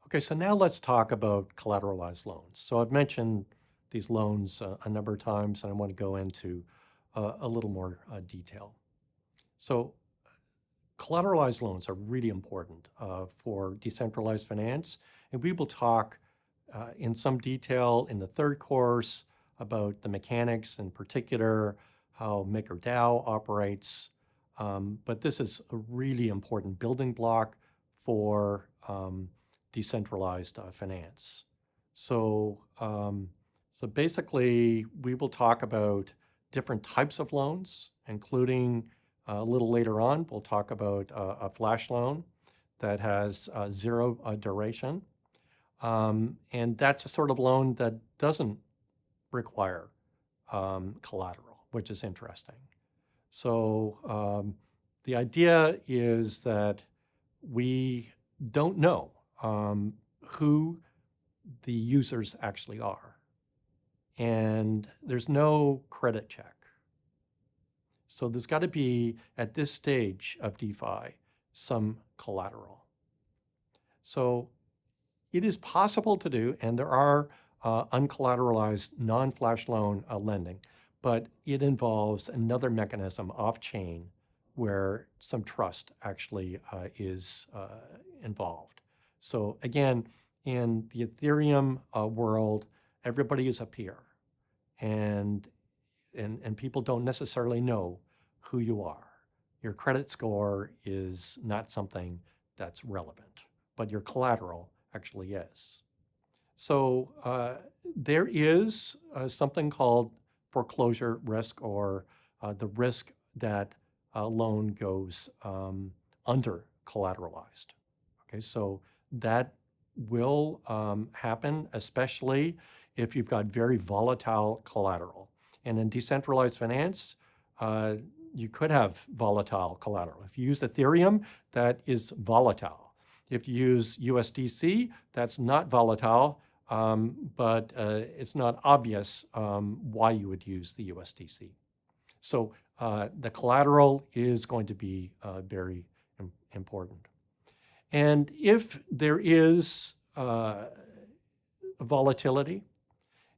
Okay, so now let's talk about collateralized loans. So I've mentioned these loans a number of times, and I want to go into a little more detail. So collateralized loans are really important for decentralized finance, and we will talk in some detail in the third course about the mechanics, in particular, how MakerDAO operates. But this is a really important building block for decentralized finance. So, so basically, we will talk about different types of loans, including a little later on, we'll talk about a flash loan that has zero duration. And that's a sort of loan that doesn't require collateral, which is interesting. So the idea is that we don't know who the users actually are. And there's no credit check. So there's got to be, at this stage of DeFi, some collateral. So it is possible to do, and there are uncollateralized non-flash loan lending, but it involves another mechanism off-chain where some trust actually is involved. So again, in the Ethereum world, everybody is a peer, and people don't necessarily know who you are. Your credit score is not something that's relevant, but your collateral actually is. So there is something called foreclosure risk, or the risk that a loan goes under collateralized. Okay, so that will happen, especially if you've got very volatile collateral. And in decentralized finance, you could have volatile collateral. If you use Ethereum, that is volatile. If you use USDC, that's not volatile, but it's not obvious why you would use the USDC. So the collateral is going to be very important. And if there is volatility,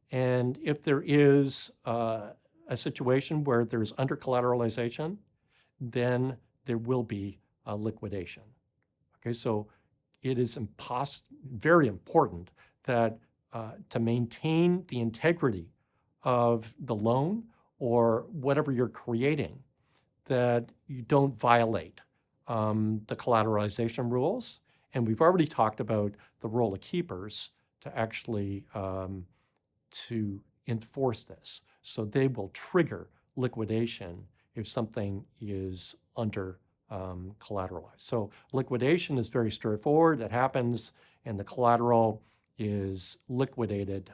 and if there is a situation where there's under-collateralization, then there will be a liquidation. Okay, so it is very important that to maintain the integrity of the loan or whatever you're creating, that you don't violate the collateralization rules. And we've already talked about the role of keepers to actually to enforce this. So they will trigger liquidation if something is under collateralized. So liquidation is very straightforward. It happens, and the collateral is liquidated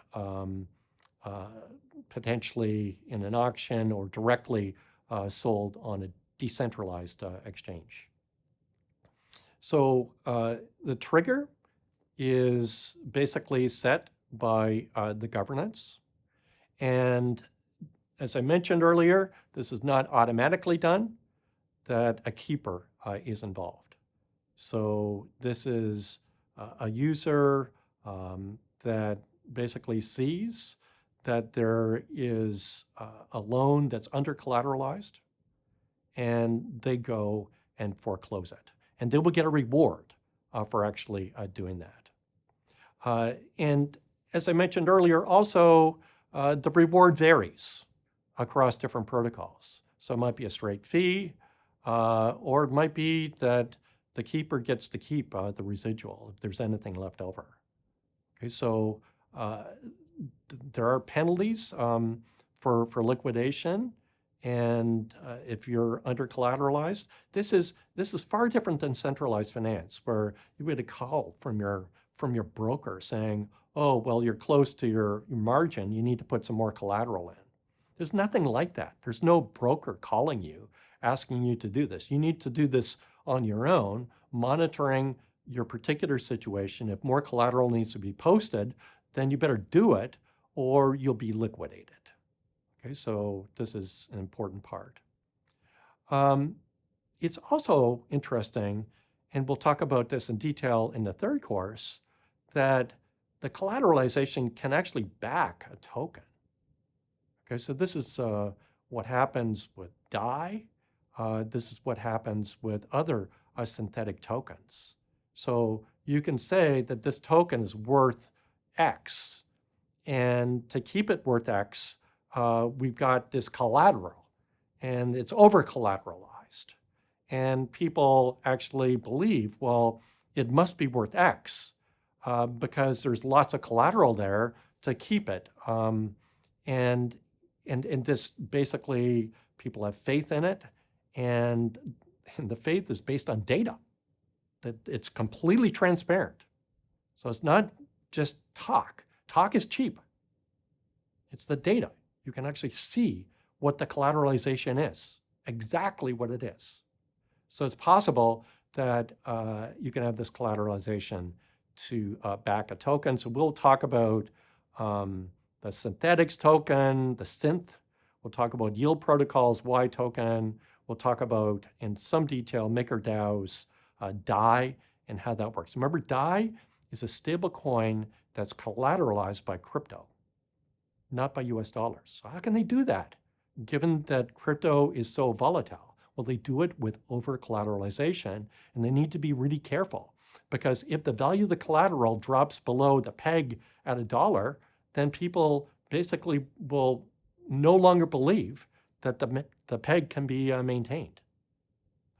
potentially in an auction or directly sold on a decentralized exchange. So the trigger is basically set by the governance. And as I mentioned earlier, this is not automatically done, that a keeper is involved. So this is a user that basically sees that there is a loan that's under collateralized, and they go and foreclose it. And they will get a reward for actually doing that. And as I mentioned earlier, also, the reward varies across different protocols. So it might be a straight fee, or it might be that the keeper gets to keep the residual if there's anything left over. Okay, so there are penalties for liquidation, and if you're under collateralized, this is far different than centralized finance, where you get a call from your broker saying, oh, well, you're close to your margin, you need to put some more collateral in. There's nothing like that. There's no broker calling you, asking you to do this. You need to do this on your own, monitoring your particular situation. If more collateral needs to be posted, then you better do it, or you'll be liquidated. Okay, so this is an important part. It's also interesting, and we'll talk about this in detail in the third course, that the collateralization can actually back a token. Okay, so this is what happens with DAI. This is what happens with other synthetic tokens. So you can say that this token is worth X, and to keep it worth X, we've got this collateral, and it's over-collateralized. And people actually believe, well, it must be worth X because there's lots of collateral there to keep it. And this basically, people have faith in it, and the faith is based on data, that it's completely transparent. So it's not just talk. Talk is cheap. It's the data. You can actually see what the collateralization is, exactly what it is. So it's possible that you can have this collateralization to back a token. So we'll talk about the synthetics token, the synth. We'll talk about yield protocols, Y token. We'll talk about, in some detail, MakerDAO's DAI and how that works. Remember, DAI is a stable coin that's collateralized by crypto, not by US dollars. So how can they do that, given that crypto is so volatile? Well, they do it with over-collateralization, and they need to be really careful, because if the value of the collateral drops below the peg at $1, then people basically will no longer believe that the peg can be maintained.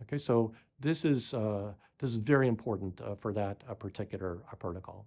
Okay, so this is very important for that particular protocol.